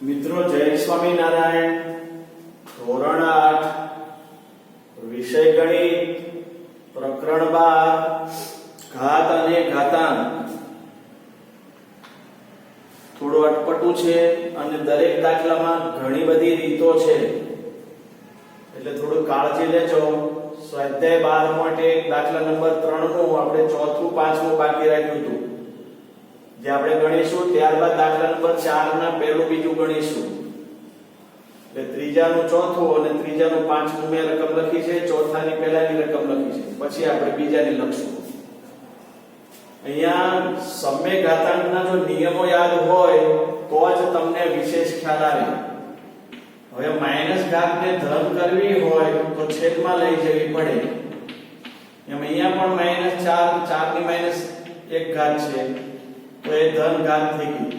મિત્રો જય સ્વામિનારાયણ. ધોરણ 8 વિષય ગણિત પ્રકરણ 12 ઘાત અને ઘાતાંક. થોડું અટપટું છે અને દરેક દાખલામાં ઘણી બધી રીતો છે, એટલે થોડું કાળજી લેજો. સ્વાધ્યાય 12 માટે દાખલા નંબર 3 નું આપણે ચોથું પાંચમું બાકી રાખ્યું હતું, જે આપણે ગણીશું. ત્યારબાદ દાખલા નંબર 4 ના પહેલું બીજું ગણીશું. એટલે ત્રીજાનું ચોથું અને ત્રીજાનું પાંચમું મેં રકમ લખી છે, ચોથાની પહેલાની રકમ લખી છે, પછી આપણે બીજાની લખશું. અહીંયા સમય ઘાતાંકના જો નિયમો યાદ હોય તો જ તમને વિશેષ ખ્યાલ આવે. હવે માઈનસ ઘાતને ધન કરવી હોય તો છેદમાં લઈ જવી પડે. એમ અહીંયા પણ -4 4 ની -1 ઘાત છે તો એ ધન ઘાત થઈ ગઈ.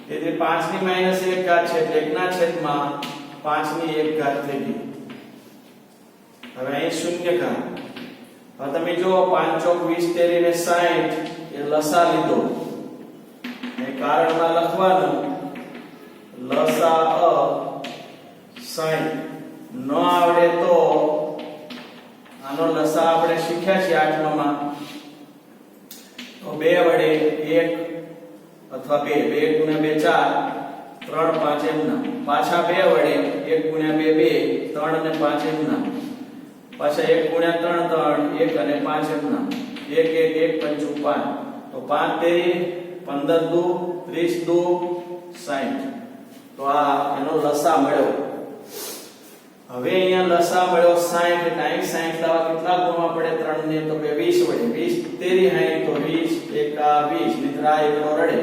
તેથી 5 ની -1 ઘાત છે એટલે 1 ના છેદમાં 5 ની 1 ઘાત થઈ ગઈ. હવે અહીં શૂન્ય ઘાત. હવે તમે જો 5 ચોક 20 તેરી ને 60 એ લસા લીધો. એ કારણમાં લખવાનું લસા 60. ન આવડે તો આનો લસા આપણે શીખ્યા છે 8માં. તો 2 વડે 1 અથવા 2 2 × 2 4 3 5 એમના. પાછા 2 વડે 1 × 2 2 3 અને 5 એમના. પાછા 1 × 3 3 1 અને 5 એમના. 1 1 1 5 5. તો 5 તેરી 15 દુ 30 દુ 60. તો આ એનો લસા મળ્યો. હવે અહીંયા લસા મળ્યો 60. એટલે અહીં 60 લાવવા કેટલા ગુણવા પડે 3 ને? તો કે 20 વડે. 20 તેરી 60 તો 20 એકા 20. મિત્ર આ એકડો રડે.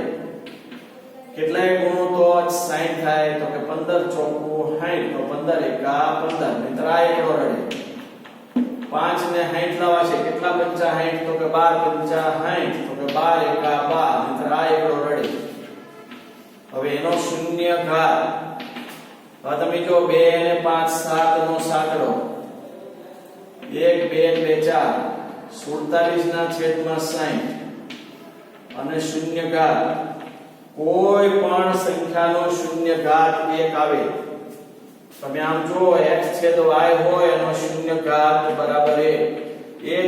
કેટલાય ગુણો તો 60 થાય? તો કે 15 ચોકું 60. તો 15 એકા 15. મિત્ર આ એકડો રડે. 5 ને 60 લાવવા છે. કેટલા પંચા 60? તો કે 12 પંચા 60. તો કે 12 એકા 12. મિત્ર આ એકડો રડે. હવે એનો શૂન્ય ઘાત. હવે તમે જો 2 અને 5 7 નો સાંકળો. 1 2 2 4 47 ના છેદમાં 60 અને શૂન્ય ઘાત. કોઈ પણ સંખ્યાનો શૂન્ય ઘાત 1 આવે. તમે આમ જો x છેદ y હોય એનો શૂન્ય ઘાત બરાબર a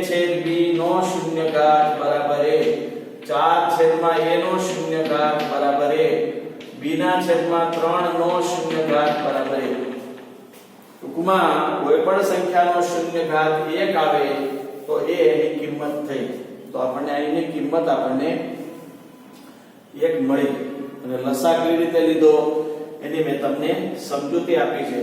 છેદ b નો શૂન્ય ઘાત બરાબર 4 છેદમાં a નો શૂન્ય ઘાત બરાબર b ના છેદમાં 3 નો શૂન્ય ઘાત બરાબર 1. ટૂંકમાં કોઈ પણ સંખ્યાનો શૂન્ય ઘાત 1 આવે તો એ એની કિંમત થઈ. તો આપણને અહીંની કિંમત આપણને 1 મળી. અને લસા કેવી રીતે લીધો એની મેં તમને સમજૂતી આપી છે.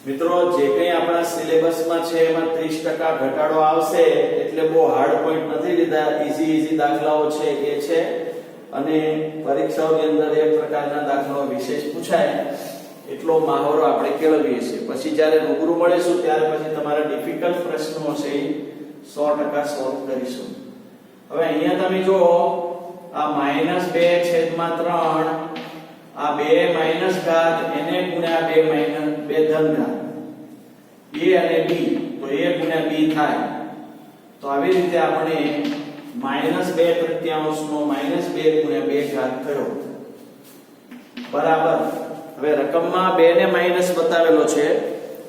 મિત્રો જે કંઈ આપણા સિલેબસમાં છે એમાં 30% ઘટાડો આવશે, એટલે બહુ હાર્ડ પોઈન્ટ નથી લીધા. ઈઝી દાખલાઓ છે એ છે. અને પરીક્ષાઓની અંદર એક પ્રકારના દાખલાઓ વિશેષ પૂછાય એટલો મહાવરો આપણે કેળવીએ છીએ. પછી જ્યારે રૂબરૂ મળીશું ત્યારે પછી તમારા ડિફિકલ્ટ પ્રશ્નો હશે એ 100% સોલ્વ કરીશું. હવે અહીંયા તમે જો આ -2 છેદમાં 3, આ 2 માઈનસ ઘાત એને ગુણ્યા 2 ધન ઘાત, a અને b તો a ગુણ્યા b થાય. તો આવી રીતે આપણે -2/3 નો -2 ગુણ્યા 2 ઘાત થયો બરાબર. હવે રકમમાં 2 ને માઈનસ બતાવેલો છે,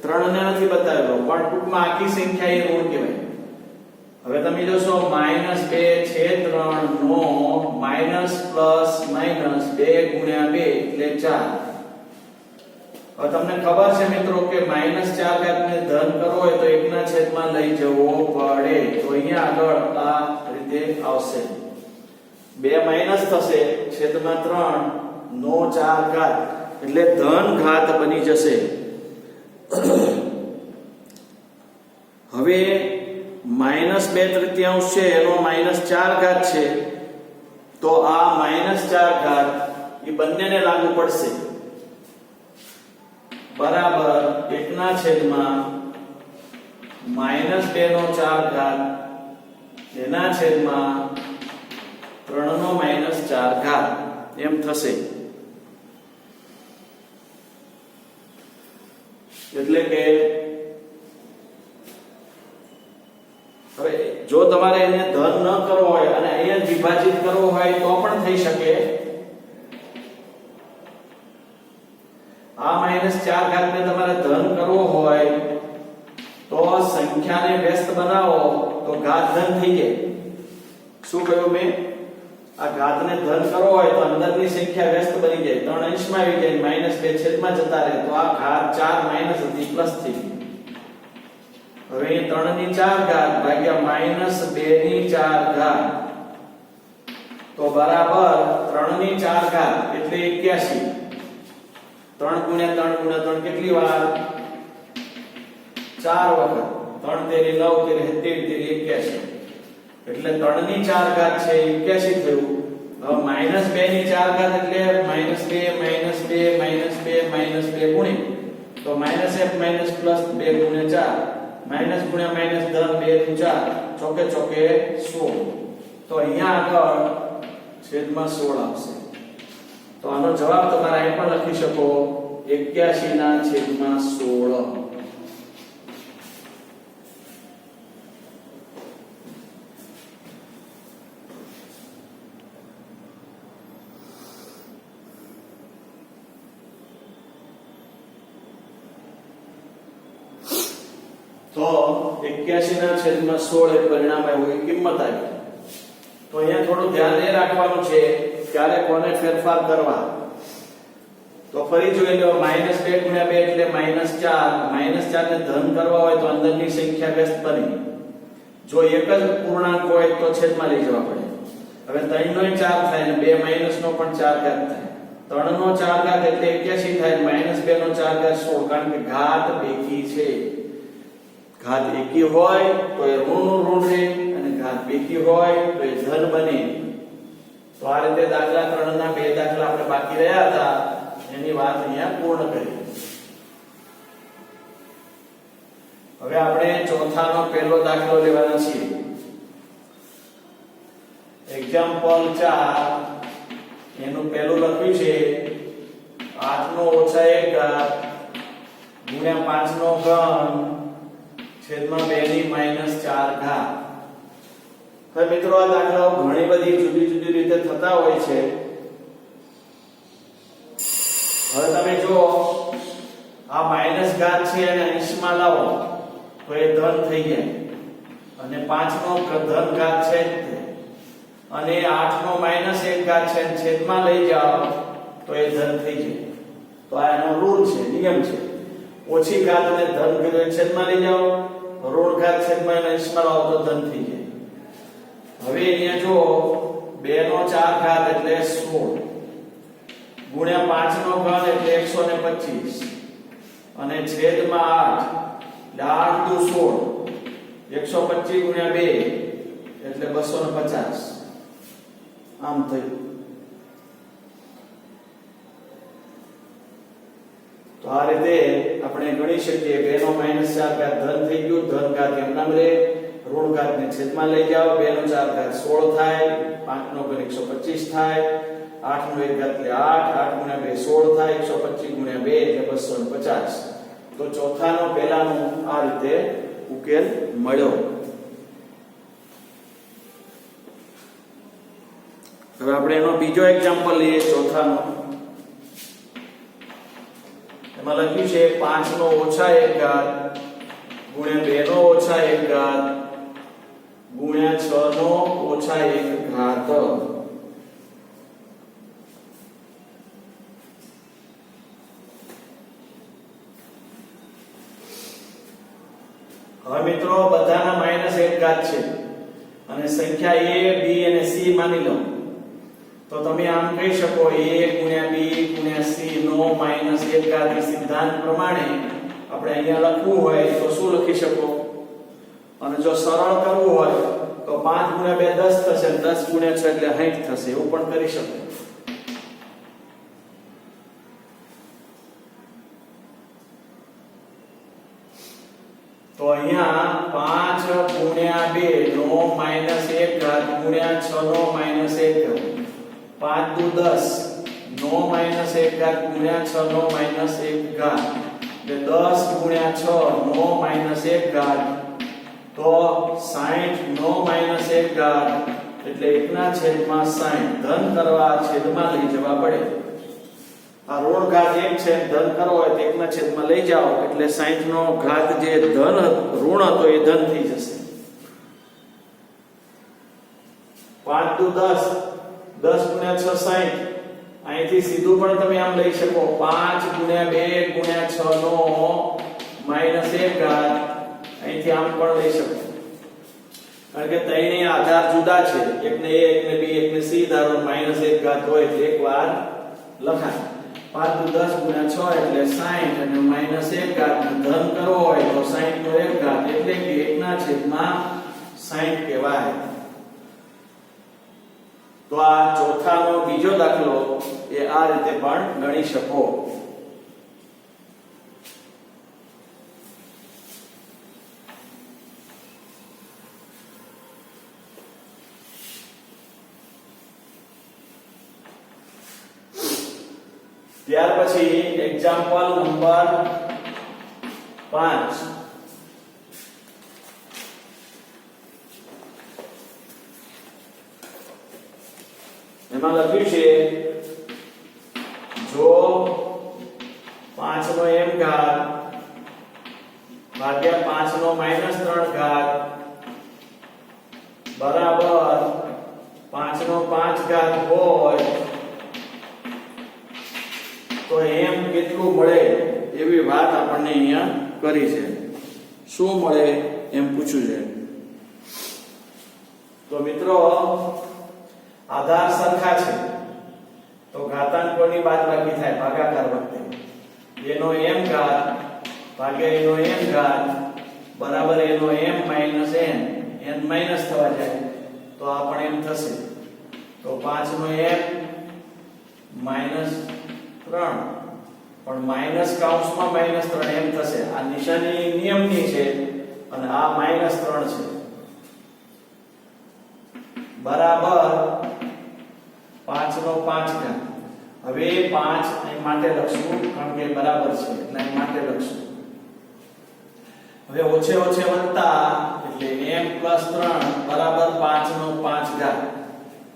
3 ને નથી બતાવેલો, પણ ટૂંકમાં આખી સંખ્યા એ ઋણ કહેવાય. હવે તમે જોશો -2/3 નો માઈનસ પ્લસ માઈનસ 2 ગુણ્યા 2 એટલે 4. હવે તમને ખબર છે મિત્રો કે -4 ઘાતને ધન કરવો હોય તો 1 ના છેદમાં લઈ જવો પડે. તો અહીંયા આગળ આ રીતે આવશે. 2 માઈનસ થશે છેદમાં 3 નો 4 ઘાત એટલે ધન ઘાત બની જશે. હવે -2/3 છે એનો -4 ઘાત છે, તો આ -4 ઘાત એ બંનેને લાગુ પડશે બરાબર 1 ના છેદમાં -2 નો 4 ઘાત એના છેદમાં 3 નો -4 ઘાત એમ થશે. એટલે કે હવે જો તમારે એને ધન ન કરવો હોય અને અહીંયા વિભાજિત કરવો હોય તો પણ થઈ શકે. સંખ્યાને વ્યસ્ત બનાવો તો ઘાત ધન થઈ જાય. શું કહ્યું મેં? આ ઘાતને ધન કરવો હોય તો અંદરની સંખ્યા વ્યસ્ત બની જાય, 3 અંશમાં આવી જાય, -2 છેદમાં જતા રહે, તો આ ઘાત 4 માઈનસ હતી પ્લસ થઈ ગઈ. હવે 3 ની 4 ઘાત ભાગ્યા -2 ની 4 ઘાત તો બરાબર 3 ની 4 ઘાત એટલે 81. 3 ગુણ્યા 3 ગુણ્યા 3 કેટલી વાર? 4 વખત. 3 તેરી 9 તેરી 70 તેરી 81 એટલે 3 ની 4 ઘાત છે 81 થયું. હવે -2 ની 4 ઘાત એટલે -2 ગુણ્યા તો -f +2 ગુણ્યા 4 માઈનસ ગુણ્યા માઈનસ ધન 2 નું 4 ચોકે ચોકે 16. તો અહીંયા આગળ છેદમાં 16 આવશે. તો આનો જવાબ તમારે અહીં પણ લખી શકો 81 ના છેદમાં 16. તો 81 ના છેદમાં 16 એ પરિણામ આવ્યું, એ કિંમત આવી. તો અહીંયા થોડું ધ્યાન એ રાખવાનું છે ક્યારે કોને ફેરફાર કરવા. તો ફરી જોઈ લો, -2 ગુણ્યા 2 એટલે -4. -4 ને ધન કરવા હોય તો અંદરની સંખ્યા વ્યસ્ત બની. જો એક જ પૂર્ણાંક હોય તો છેદમાં લઈ જવા પડે. હવે 3 નો 4 થાય ને 2 માઈનસ નો પણ 4 ઘાત થાય. 3 નો 4 ઘાત એટલે 81 થાય, -2 નો 4 ઘાત 16, કારણ કે ઘાત બેકી છે. ઘાત એકી હોય તો એ ઋણનું ઋણ રહે અને ઘાત બેકી હોય તો એ ધન બને. તો આ રીતે દાખલા 3 ના 2 દાખલા આપણે બાકી રહ્યા હતા એની વાત અહીંયા પૂર્ણ કરી. હવે આપણે ચોથાનો પહેલો દાખલો લેવાનો છે. એક્ઝામ્પલ 4 એનું પહેલું લખ્યું છે 8 નો ઓછા 1 ઘાત ગુણ્યા 5 નો ઘન છેદમાં 2 ની -4 ઘાત. હવે મિત્રો આ દાખલાઓ ઘણી બધી જુદી જુદી રીતે થતા હોય છે. હવે તમે જો આ માઈનસ ઘાત છે અને અંશમાં લાવો તો એ ધન થઈ જાય, અને 5 નો ધન ઘાત છે અને 8 નો -1 ઘાત છે છેદમાં લઈ જાઓ તો એ ધન થઈ જાય. તો આ એનો રૂલ છે, નિયમ છે. ઓછી ઘાતને ધન કર્યો છેદમાં લઈ જાઓ, ઋણ ઘાત છેદમાં અંશમાં લાવો તો ધન થઈ જાય. હવે અહીંયા જો 2 નો 4 ઘાત એટલે 16 ગુણ્યા 5 નો ઘન એટલે 125 અને છેદમાં 8 8 દુ 16 125 ગુણ્યા 2 એટલે 250. આમ થયું. તો આ રીતે આપણે ગણી શકીએ 2 નો -4 ઘાત ધન થઈ ગયું, ધન ઘાત એમનામ રહે, ઋણ ઘાતને છેદમાં લઈ જાઓ, 2 નો 4 ઘાત 16 થાય, 5 નો ઘન 125 થાય, 8 નો 1 ઘાત એટલે 8 8 ગુણ્યા 2 16 થાય, 125 ગુણ્યા 2 એટલે 250. તો ચોથાનો પહેલાનો આ રીતે ઉકેલ મળ્યો. હવે આપણે એનો બીજો એક્ઝામ્પલ લઈએ ચોથાનો. એમાં લખ્યું છે 5 નો ઓછા 1 ઘાત ગુણ્યા 2 નો ઓછા 1 ઘાત ગુણ્યા 6 નો ઓછા 1 ઘાત. હવે મિત્રો બધાના -1 ઘાત છે અને સંખ્યા a b અને c માની લો. તો તમે આમ કહી શકો a ગુણ્યા b ગુણ્યા c નો -1 ઘાત. સિદ્ધાંત પ્રમાણે આપણે અહીંયા લખવું હોય તો શું લખી શકો? અને જો સરળ કરવું હોય તો 5 ગુણ્યા 2 10 થશે, 10 ગુણ્યા 6 એટલે 60 થશે. એવું પણ કરી શકો. તો અહીંયા 5 ગુણ્યા 2 નો -1 ઘાત ગુણ્યા 6 નો -1 ઘાત, 5 દુ 10 નો -1 ઘાત ગુણ્યા 6 નો -1 ઘાત એટલે 10 ગુણ્યા 6 નો -1 ઘાત, તો 60 નો -1 ઘાત એટલે 1 ના છેદમાં 60. ધન કરવા છેદમાં લઈ જવા પડે. આ ઋણ ઘાત 1 છે, ધન કરવો હોય તો 1 ના છેદમાં લઈ જાઓ એટલે 60 નો ઘાત જે ધન ઋણ હતો એ ધન થઈ જશે. 5 દુ 10, 10 ગુણ્યા 6 60. અહીંથી સીધું પણ તમે આમ લઈ શકો 5 ગુણ્યા 2 ગુણ્યા 6 નો -1 ઘાત. અહીંથી આમ પણ લઈ શકો કારણ કે ત્રણેય આધાર જુદા છે, એકને a એકને b એકને c ધારો -1 ઘાત હોય તો એકવાર લખાય. 5 દુ 10 ગુણ્યા 6 એટલે 60 અને -1 ઘાત ધન કરવો હોય તો 60 નો 1 ઘાત એટલે કે 1 ના છેદમાં 60 કહેવાય. તો આ ચોથાનો બીજો દાખલો એ આ રીતે પણ ગણી શકો. ત્યાર પછી એક્ઝામ્પલ નંબર 5. એમાં લખ્યું છે જો 5 નો m ઘાત ભાગ્યા 5 નો -3 ઘાત બરાબર 5 નો 5 ઘાત હોય તો m કેટલું મળે એવી વાત આપણને અહીંયા કરી છે. શું મળે એમ પૂછ્યું છે. તો મિત્રો આધાર સરખા છે તો ઘાતાંકોની બાદબાકી થાય ભાગાકાર વખતે. એનો m ઘાત ભાગ્યા એનો m ઘાત બરાબર એનો m minus n, n minus થવા જાય તો આ પણ m થશે. તો 5 નો m માઈનસ 3 પણ માઈનસ કૌંસમાં -3 m થશે. આ નિશાની નિયમની છે અને આ -3 છે બરાબર 5 નો 5 ઘાત. હવે 5 અહીં માટે લખશું કારણ કે બરાબર છે એટલે અહીં માટે લખશું. હવે ઓછે ઓછે વધતા એટલે m + 3 બરાબર 5 નો 5 ઘાત.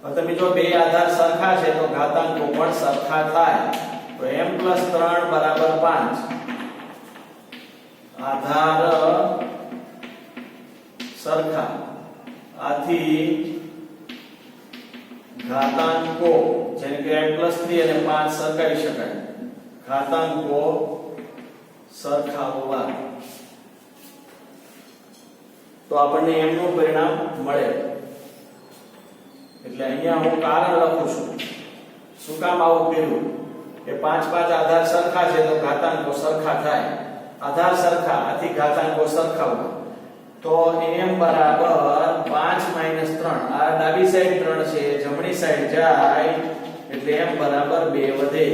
હવે તમે જો બે આધાર સરખા છે તો ઘાતાંકો પણ સરખા થાય. તો m + 3 બરાબર 5. આધાર સરખા આથી ઘાતાંકો જેમ કે m + 3 અને 5 સરખાવી શકાય. ઘાતાંકો સરખા હોવા તો આપણને m નું પરિણામ મળે. એટલે અહીંયા હું કારણ લખું છું. શું કામ આવું કર્યું કે 5 5 આધાર સરખા છે તો ઘાતાંકો સરખા થાય. આધાર સરખા આથી ઘાતાંકો સરખા હોય. તો m બરાબર 5 - 3. આ ડાબી સાઈડ 3 છે, જમણી સાઈડ જાય એટલે m બરાબર 2 વધે.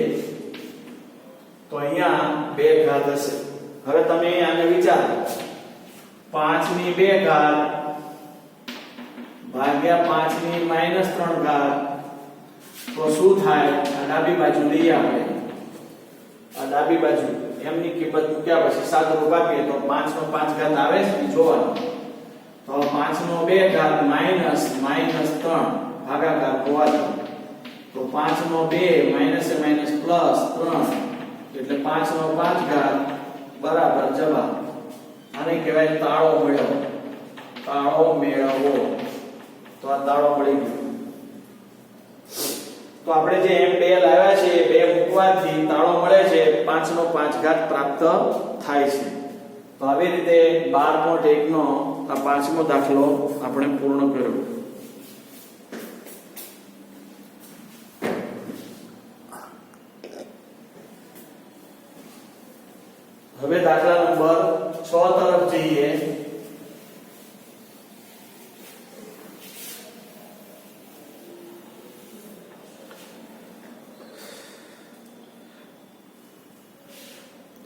તો અહીંયા 2 ઘાત હશે. હવે તમે આને વિચારો 5 ની 2 ઘાત ભાગ્યા 5 ની -3 ઘાત તો શું થાય? આ ડાબી બાજુ લઈએ આપણે. આ ડાબી બાજુ m ની કિંમત મૂક્યા પછી સાદું ભાગીએ તો 5 નો 5 ઘાત આવે છે જોવાનું. તો 5 નો 2 ઘાત -3 ભાગાકાર હોવાથી તો 5 નો 2 -+3 એટલે 5 નો 5 ઘાત બરાબર જવાબ. આને કહેવાય તાળો મેળવો. તાળો મેળવો. તો આ તાળો મળી ગયો. તો આપણે જે m2 લાવ્યા છે એ 2 મૂકવાથી તાળો મળે છે 5 નો 5 ઘાત પ્રાપ્ત થાય છે. તો આવી રીતે 12.1 નો આ પાંચમો દાખલો આપણે પૂર્ણ કર્યો. હવે દાખલા નંબર 6 તરફ જઈએ.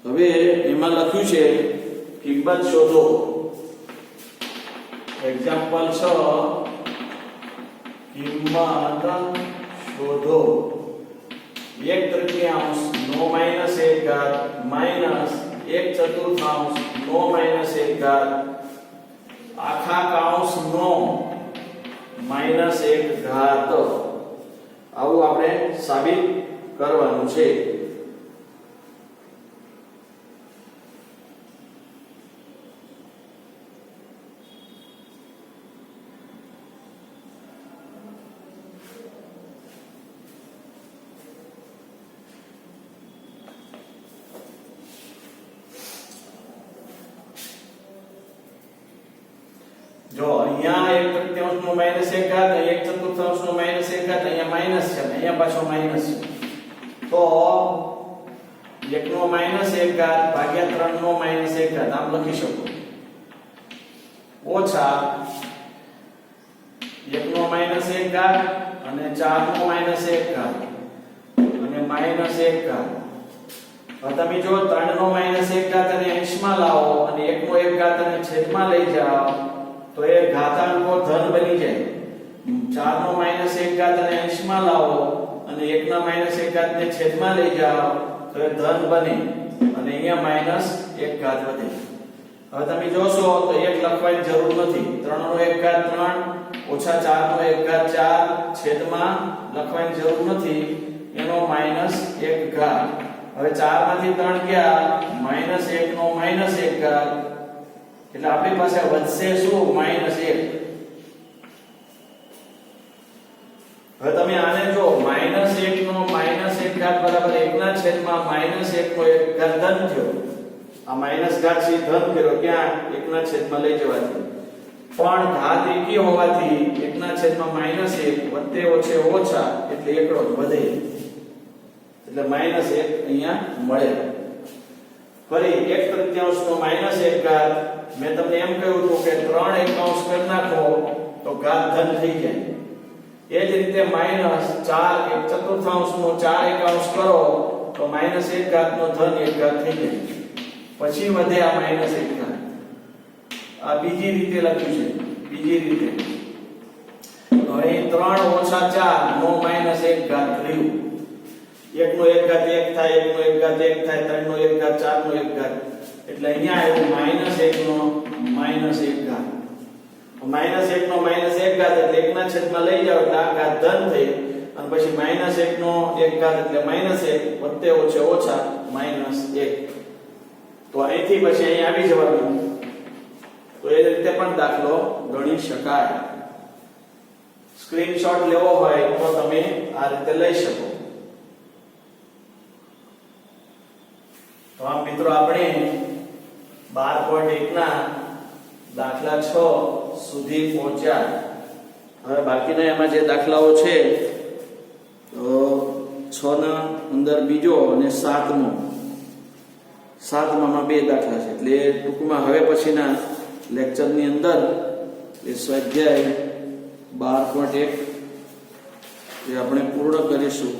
હવે એમાં લખ્યું છે કિંમત શોધો. એક્ઝામ્પલ 6 કિંમત શોધો. 1/3 નો -1 ઘાત માઈનસ 1/4 નો -1 ઘાત આખા કૌંસ નો -1 ઘાત. આવું આપણે સાબિત કરવાનું છે. જો અહીંયા 1/3 નો માઈનસ 1 ઘાત, અહીંયા 1/4 નો માઈનસ 1 ઘાત, અહીંયા માઈનસ છે, અહીંયા પાછો માઈનસ છે. તો 1 નો માઈનસ 1 ઘાત ભાગ્યા 3 નો માઈનસ 1 ઘાત આમ લખી શકો. ઓછા 1 નો માઈનસ 1 ઘાત અને 4 નો માઈનસ 1 ઘાત અને માઈનસ 1 ઘાત. હવે તમે જો 3 નો માઈનસ 1 ઘાત અને અંશમાં લાવો અને 1 નો 1 ઘાત અને છેદમાં લઈ જાઓ તો એ ઘાતાંકો ધન બની જાય. 4 નો માઈનસ 1 ઘાત અને અંશમાં લાવો અને 1 ના માઈનસ 1 ઘાત ને છેદમાં લઈ જાઓ તો એ ધન બને અને અહીંયા માઈનસ 1 ઘાત વધે. હવે તમે જોશો તો 1 લખવાની જરૂર નથી. 3 નો 1 ઘાત 3 ઓછા 4 નો 1 ઘાત 4 છેદમાં લખવાની જરૂર નથી, એનો માઈનસ 1 ઘાત. હવે 4 માંથી 3 ગયા માઈનસ 1 નો માઈનસ 1 ઘાત એટલે આપણી પાસે વધશે શું? માઈનસ 1. હવે તમે આને જો માઈનસ 1 નો માઈનસ 1 ઘાત બરાબર 1 ના છેદમાં માઈનસ 1 નો 1 ઘાત ધન થયો. આ માઈનસ ઘાત છે ધન કર્યો ક્યાં? 1 ના છેદમાં લઈ જવાથી. પણ ઘાત એકી હોવાથી 1 ના છેદમાં માઈનસ 1 વત્તે ઓછે ઓછા એટલે એકડો જ વધે એટલે માઈનસ 1 અહીંયા મળે. ફરી 1/3 નો માઈનસ 1 ઘાત મેં તમને એમ કહ્યું હતું કે 3 એકાંશ કરી નાખો તો ઘાત ધન થઈ જાય. એ જ રીતે માઈનસ 4 1/4 નો 4 એકાંશ કરો તો માઈનસ 1 ઘાત નો ધન 1 ઘાત થઈ જાય. પછી વધે આ માઈનસ 1 ઘાત. આ બીજી રીતે લખ્યું છે. બીજી રીતે હવે 3 ઓછા 4 નો માઈનસ 1 ઘાત રહ્યું. 1 નો 1 ઘાત 1 થાય, 1 નો 1 ઘાત 1 થાય, 3 નો 1 ઘાત 4 નો 1 ઘાત એટલે અહીંયા આવ્યું માઈનસ 1 નો માઈનસ 1 ઘાત. માઈનસ 1 નો માઈનસ 1 ઘાત એટલે 1 ના છેદમાં લઈ જાવ એટલે આ ઘાત ધન થઈ અને પછી માઈનસ 1 નો 1 ઘાત એટલે માઈનસ 1 વત્તે ઓછે ઓછા માઈનસ 1. તો અહીંથી પછી અહીં આવી જવાનું. તો એ રીતે પણ દાખલો ગણી શકાય. સ્ક્રીનશોટ લેવો હોય તો તમે આ રીતે લઈ શકો. તો આ મિત્રો આપણે 12.1 ના દાખલા 6 સુધી પહોંચ્યા. હવે બાકીના એમાં જે દાખલાઓ છે તો 6 ના અંદર બીજો અને 7મો. 7માં 2 દાખલા છે એટલે ટૂંકમાં હવે પછીના લેક્ચરની અંદર એ સ્વાધ્યાય 12.1 એ આપણે પૂર્ણ કરીશું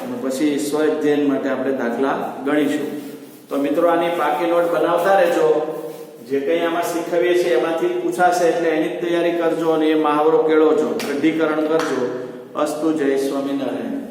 અને પછી સ્વાધ્યાય માટે આપણે દાખલા ગણીશું. તો મિત્રો આની પાકી નોટ બનાવતા રહેજો. જે કંઈ આમાં શીખવીએ છીએ એમાંથી પૂછાશે એટલે એની તૈયારી કરજો અને એ મહાવરો કેળવજો, દૃઢીકરણ કરજો. અસ્તુ. જય સ્વામિનારાયણ.